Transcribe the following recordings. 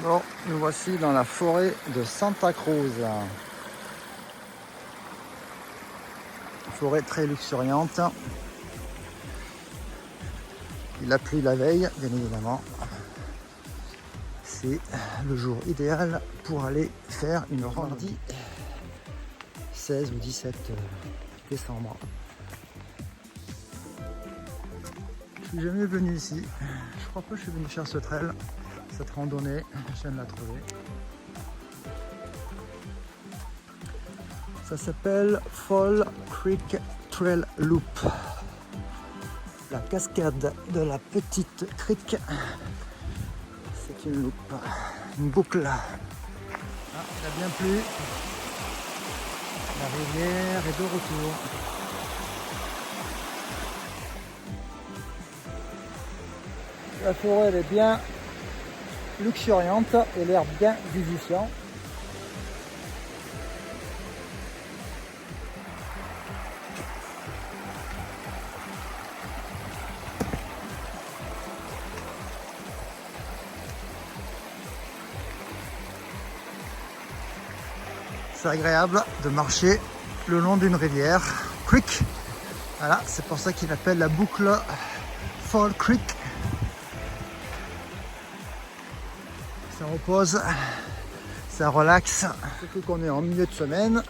Bon, nous voici dans la forêt de Santa Cruz. Forêt très luxuriante. Il a plu la veille, bien évidemment. C'est le jour idéal pour aller faire une randonnée. 16 ou 17 décembre. Je suis jamais venu ici. Je crois pas que je suis venu faire ce trail, cette randonnée. Je viens de la trouver. Ça s'appelle Fall Creek Trail Loop. La cascade de la petite crique. C'est une loupe, une boucle. Ah, il a bien plu. La rivière est de retour. La forêt elle est bien luxuriante et l'air bien vivifiant. C'est agréable de marcher le long d'une rivière, creek. Voilà, c'est pour ça qu'il appelle la boucle Fall Creek. Ça repose, ça relaxe. Surtout qu'on est en milieu de semaine.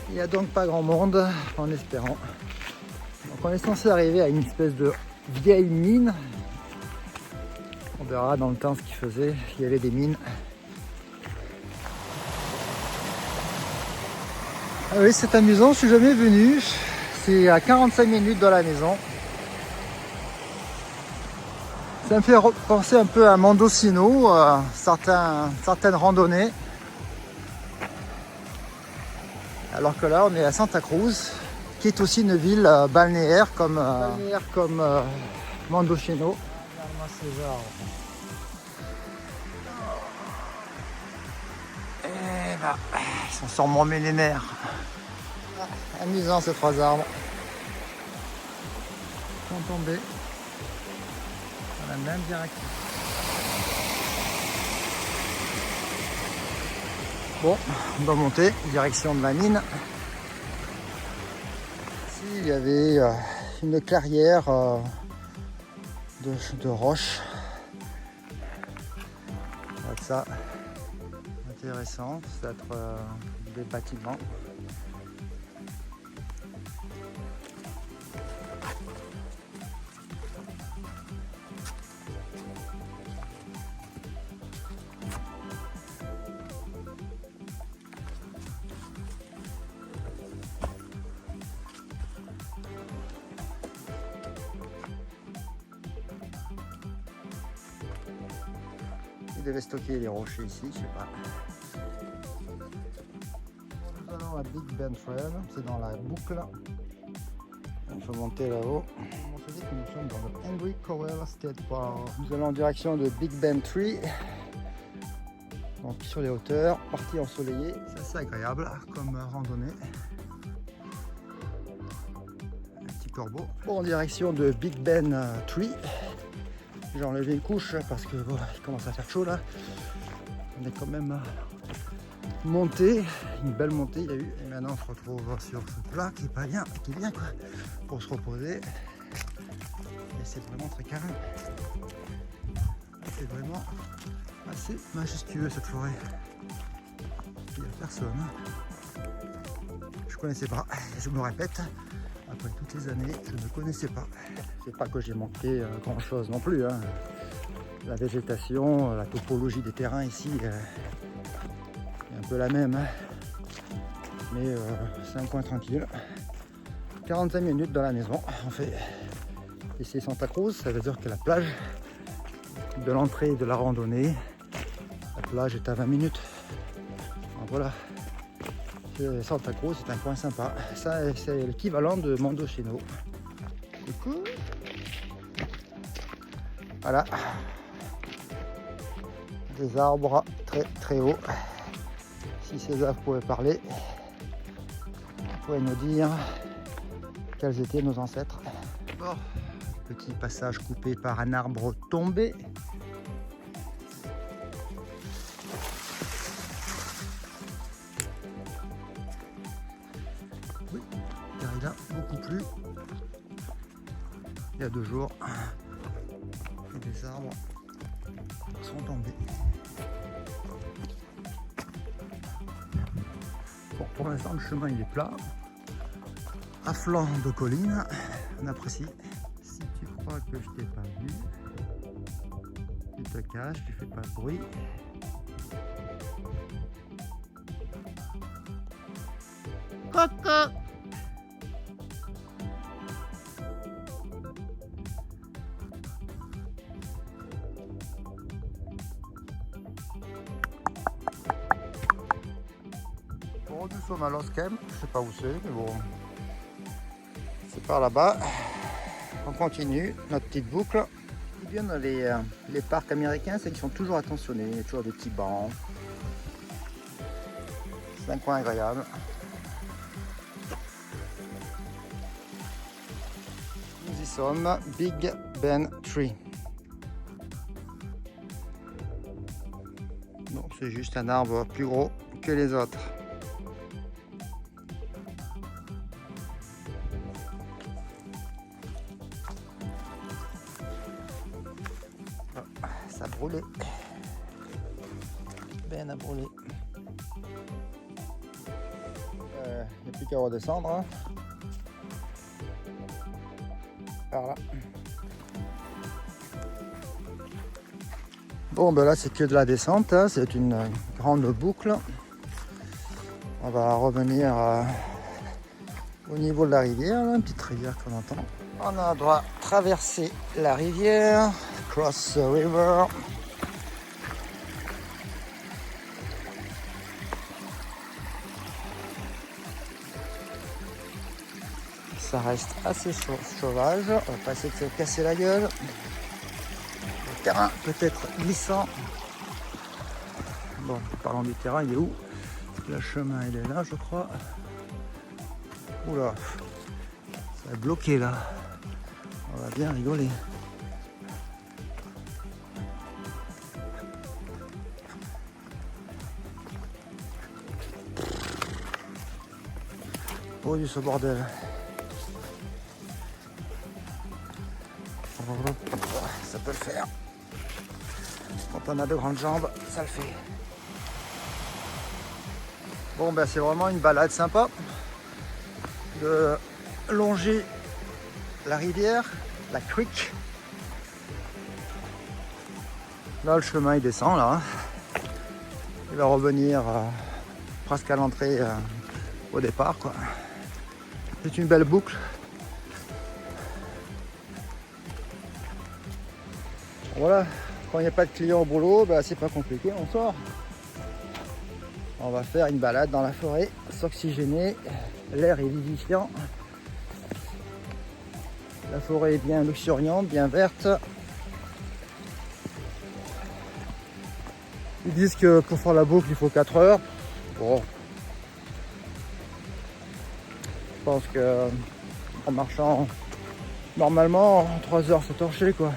Il n'y a donc pas grand monde, en espérant. Donc on est censé arriver à une espèce de vieille mine. On verra dans le temps ce qu'il faisait. Il y avait des mines. Ah oui, c'est amusant, je suis jamais venu. C'est à 45 minutes de la maison. Ça me fait penser un peu à Mendocino, certaines randonnées. Alors que là, on est à Santa Cruz, qui est aussi une ville balnéaire comme Mendocino. Regarde-moi ces arbres. Et là, ils sont sûrement millénaires. Amusant ces trois arbres. Ils sont tombés dans la même direction. Bon, on doit monter, direction de la mine. Ici, il y avait une clairière de roches. Ça, intéressant, ça va être des bâtiments. Ils devaient stocker les rochers ici, je sais pas. Nous allons à Big Bend Trail, c'est dans la boucle. Il faut monter là-haut. On se dit que nous sommes dans le Henry Cowell State Park. Nous allons en direction de Big Bend Tree. Donc sur les hauteurs, partie ensoleillée, c'est assez agréable comme randonnée. Un petit corbeau. Bon, en direction de Big Bend Tree. J'ai enlevé une couche parce que bon, il commence à faire chaud là. On est quand même monté, une belle montée il y a eu. Et maintenant on se retrouve sur ce plat qui est pas bien, qui est bien quoi, pour se reposer. Et c'est vraiment très calme. C'est vraiment assez majestueux cette forêt. Il n'y a personne. Je connaissais pas, je me répète. Après toutes les années, je ne connaissais pas. C'est pas que j'ai manqué grand chose non plus. Hein. La végétation, la topologie des terrains ici est un peu la même. Hein. Mais c'est un coin tranquille. 45 minutes dans la maison, en fait. Et c'est Santa Cruz, ça veut dire que la plage de l'entrée de la randonnée, la plage est à 20 minutes. Donc voilà. Santa Cruz, c'est un coin sympa. Ça, c'est l'équivalent de Mendocino. C'est cool. Voilà. Des arbres très très hauts. Si ces arbres pouvaient parler, ils pourraient nous dire quels étaient nos ancêtres. Bon, petit passage coupé par un arbre tombé. déjà beaucoup plu il y a 2 jours. Et des arbres sont tombés. Bon, pour l'instant, le chemin il est plat, à flanc de colline. On apprécie. Si tu crois que je t'ai pas vu, tu te caches, tu fais pas de bruit. Coco! Bon, nous sommes à Loskem, je sais pas où c'est, mais bon, c'est par là-bas. On continue notre petite boucle. Ce qui est bien dans les parcs américains, c'est qu'ils sont toujours attentionnés, il y a toujours des petits bancs. C'est un coin agréable. Nous y sommes, Big Ben Tree. Non, c'est juste un arbre plus gros que les autres. Oh, ça a brûlé. Ben a brûlé. Il n'y a plus qu'à redescendre. Hein. Par là. Bon, ben là c'est que de la descente, hein. C'est une grande boucle. On va revenir au niveau de la rivière, là, une petite rivière qu'on entend. On a droit à traverser la rivière, cross the river. Ça reste assez sauvage, on va pas essayer de se casser la gueule. Le terrain peut-être glissant. Bon, parlant du terrain, il est où? Le chemin il est là, je crois. Oula, ça a bloqué là. On va bien rigoler. Oh, du ce bordel. Ça peut le faire. Quand on a de grandes jambes, ça le fait. Bon, ben c'est vraiment une balade sympa de longer la rivière, la creek. Là, le chemin il descend là. Il va revenir presque à l'entrée au départ, quoi. C'est une belle boucle. Voilà, quand il n'y a pas de clients au boulot, bah, c'est pas compliqué, on sort. On va faire une balade dans la forêt, s'oxygéner, l'air est vivifiant. La forêt est bien luxuriante, bien verte. Ils disent que pour faire la boucle, il faut 4 heures. Bon, je pense que en marchant normalement, en 3 heures, c'est torché, quoi.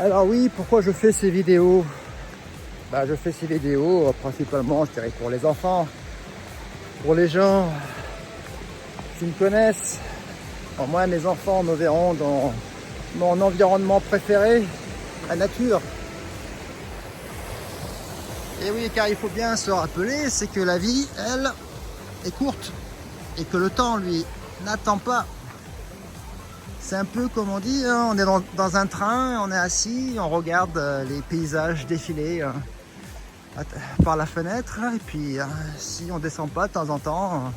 Alors oui, pourquoi je fais ces vidéos? Bah, je fais ces vidéos principalement, je dirais, pour les enfants, pour les gens qui me connaissent. Bon, moi, mes enfants me verront dans mon environnement préféré, la nature. Et oui, car il faut bien se rappeler, c'est que la vie, elle, est courte et que le temps, lui, n'attend pas. C'est un peu comme on dit, hein, on est dans un train, on est assis, on regarde les paysages défiler par la fenêtre. Et puis, si on descend pas de temps en temps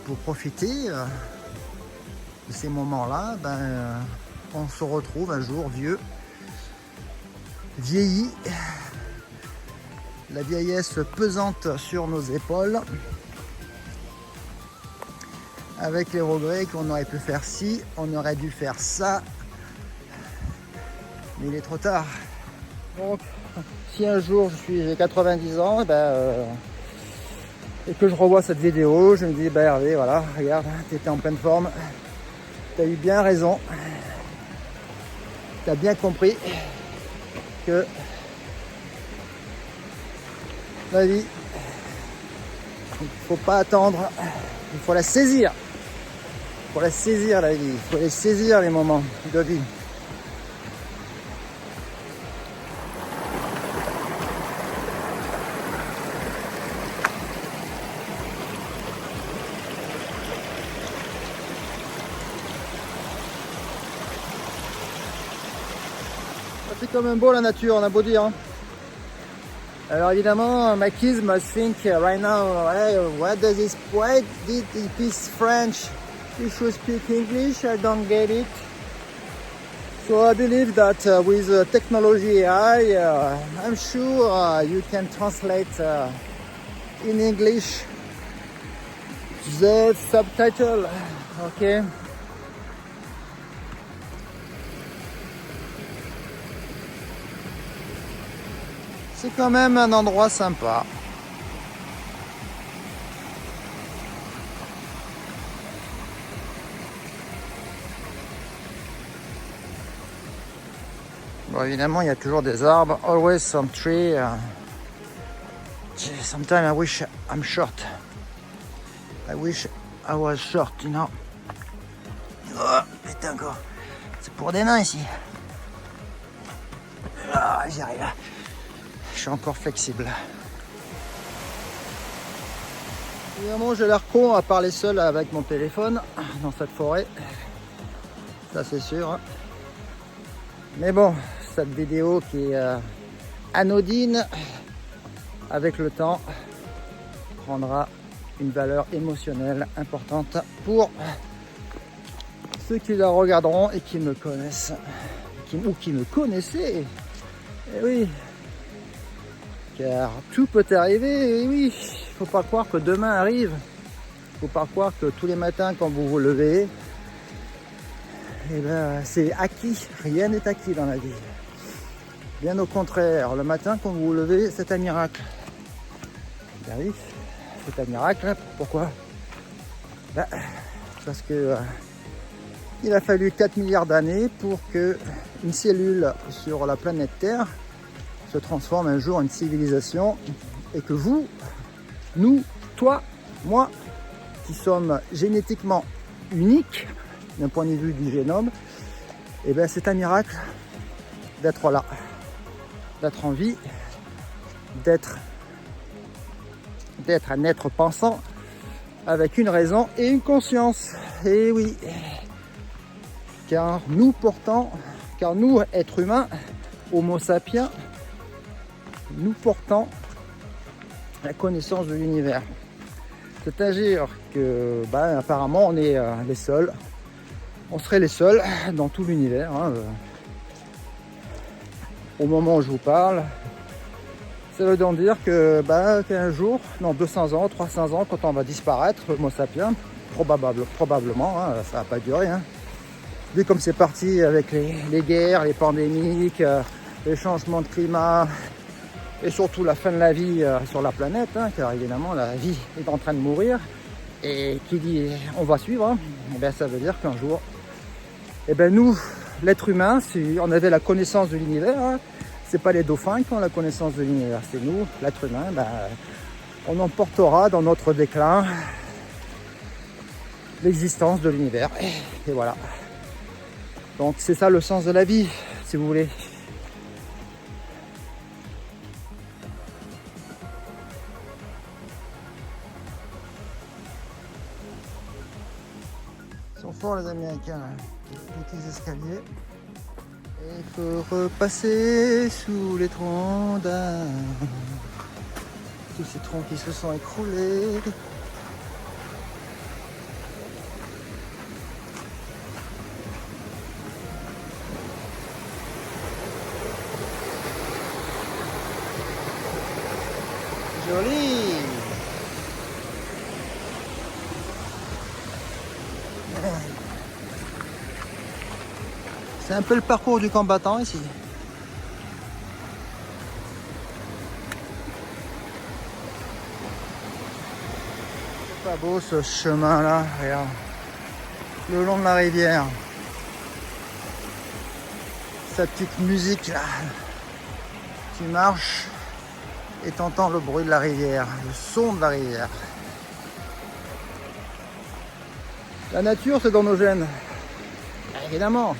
pour profiter de ces moments-là, ben, on se retrouve un jour vieux, vieilli, la vieillesse pesante sur nos épaules, avec les regrets qu'on aurait pu faire ci, on aurait dû faire ça, mais il est trop tard. Donc, si un jour j'ai 90 ans, et que je revois cette vidéo, je me dis, Hervé, voilà, regarde, tu étais en pleine forme, tu as eu bien raison, tu as bien compris que La vie, il ne faut pas attendre, il faut la saisir. Il faut la saisir la vie, il faut les saisir les moments de vie. C'est quand même beau la nature, on a beau dire. Hein. Alors évidemment, my kids must think right now, hey, why did he speak French? He should speak English, I don't get it. So I believe that with technology AI, I'm sure you can translate in English the subtitle, okay? C'est quand même un endroit sympa. Bon, évidemment, il y a toujours des arbres. Always some tree. Sometimes I wish I'm short. I wish I was short, you know. Oh, putain, quoi. C'est pour des nains ici. Ah, j'y arrive. Je suis encore flexible. Évidemment, j'ai l'air con à parler seul avec mon téléphone dans cette forêt. Ça, c'est sûr. Mais bon, cette vidéo qui est anodine, avec le temps, prendra une valeur émotionnelle importante pour ceux qui la regarderont et qui me connaissent, ou qui me connaissaient. Et oui, car tout peut arriver, et oui, il ne faut pas croire que demain arrive. Il ne faut pas croire que tous les matins quand vous vous levez, eh ben, c'est acquis, rien n'est acquis dans la vie. Bien au contraire, le matin quand vous vous levez, c'est un miracle. Ben oui, c'est un miracle, pourquoi? Ben, parce que il a fallu 4 milliards d'années pour que une cellule sur la planète Terre se transforme un jour en une civilisation et que vous, nous, toi, moi, qui sommes génétiquement uniques d'un point de vue du génome, et ben c'est un miracle d'être là, d'être en vie, d'être un être pensant avec une raison et une conscience. Et oui, car nous êtres humains, Homo sapiens, nous portons la connaissance de l'univers. C'est-à-dire que, ben, apparemment, on est les seuls. On serait les seuls dans tout l'univers. Hein. Au moment où je vous parle, ça veut donc dire que, ben, qu'un jour, dans 200 ans, 300 ans, quand on va disparaître, Homo sapiens, probablement, hein, ça va pas durer. Hein. Vu comme c'est parti avec les guerres, les pandémies, les changements de climat, et surtout la fin de la vie sur la planète, hein, car évidemment la vie est en train de mourir, et qui dit on va suivre, hein, et bien ça veut dire qu'un jour, et ben nous, l'être humain, si on avait la connaissance de l'univers, hein, c'est pas les dauphins qui ont la connaissance de l'univers, c'est nous, l'être humain, ben, on emportera dans notre déclin l'existence de l'univers, et voilà. Donc c'est ça le sens de la vie, si vous voulez. Ils sont forts les Américains, les petits escaliers. Et il faut repasser sous les troncs d'arbres. Tous ces troncs qui se sont écroulés. Joli. C'est un peu le parcours du combattant ici. C'est pas beau ce chemin là, regarde. Le long de la rivière. Sa petite musique là qui marche. et t'entends le bruit de la rivière, le son de la rivière. La nature, c'est dans nos gènes. Évidemment,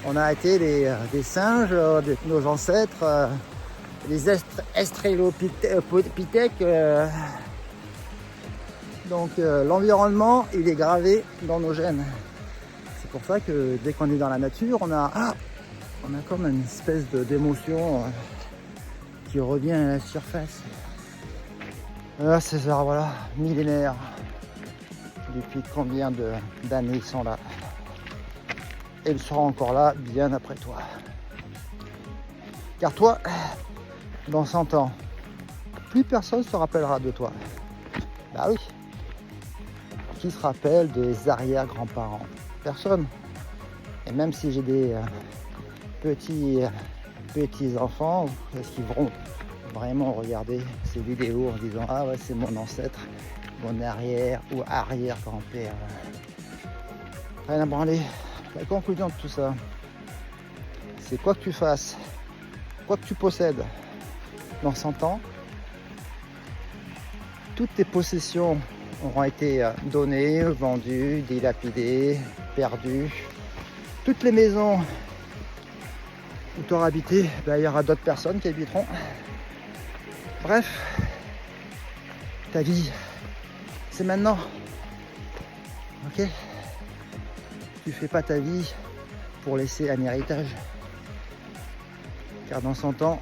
on a été des singes, nos ancêtres, les Australopithèques. Donc l'environnement, il est gravé dans nos gènes. C'est pour ça que dès qu'on est dans la nature, on a comme une espèce d'émotion qui revient à la surface. Là, ces arbres-là, millénaires. Depuis combien d'années ils sont là? Et ils seront encore là bien après toi. Car toi, dans 100 ans, plus personne ne se rappellera de toi. Bah oui. Qui se rappelle des arrière-grands-parents? Personne. Et même si j'ai des petits enfants, est-ce qu'ils vont vraiment regarder ces vidéos en disant ah ouais, c'est mon ancêtre, mon arrière ou arrière-grand-père? Rien à branler. La conclusion de tout ça, c'est quoi que tu fasses, quoi que tu possèdes, dans 100 ans, toutes tes possessions auront été données, vendues, dilapidées, perdues. Toutes les maisons où tu auras habité, il y aura d'autres personnes qui habiteront. Bref, ta vie, c'est maintenant. Ok? Tu fais pas ta vie pour laisser un héritage. Car dans 100 ans,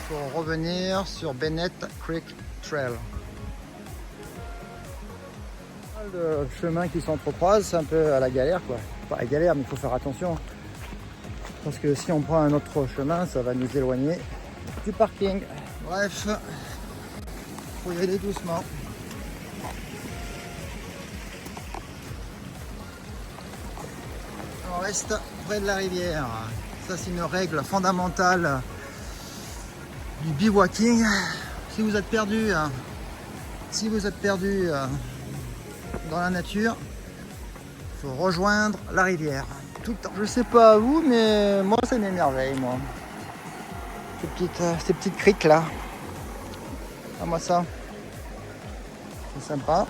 pour revenir sur Bennett Creek Trail. De chemins qui s'entrecroisent, c'est un peu à la galère quoi. Pas à la galère, mais il faut faire attention. Parce que si on prend un autre chemin, ça va nous éloigner du parking. Bref, faut y aller doucement. On reste près de la rivière. Ça, c'est une règle fondamentale du bivouacking. Si vous êtes perdu, dans la nature, il faut rejoindre la rivière. Tout le temps. Je sais pas à vous, mais moi ça m'émerveille, moi. Ces petites criques là. Ah, moi ça. C'est sympa.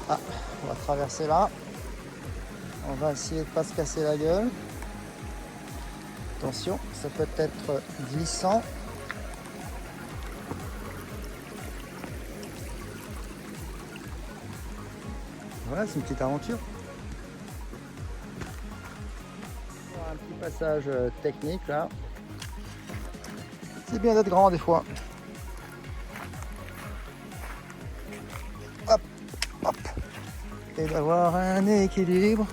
Ah, on va traverser là. On va essayer de pas se casser la gueule. Attention, ça peut être glissant. Voilà, c'est une petite aventure. Un petit passage technique là. C'est bien d'être grand des fois. Hop, hop. Et d'avoir un équilibre.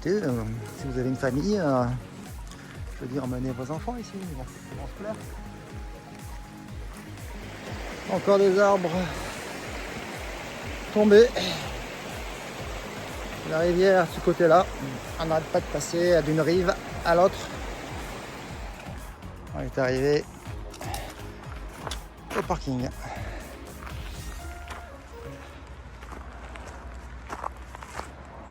Écoutez, si vous avez une famille, je veux dire, emmenez vos enfants ici, ils vont se plaire. Encore des arbres tombés. La rivière, ce côté-là, on n'arrête pas de passer d'une rive à l'autre. On est arrivé au parking.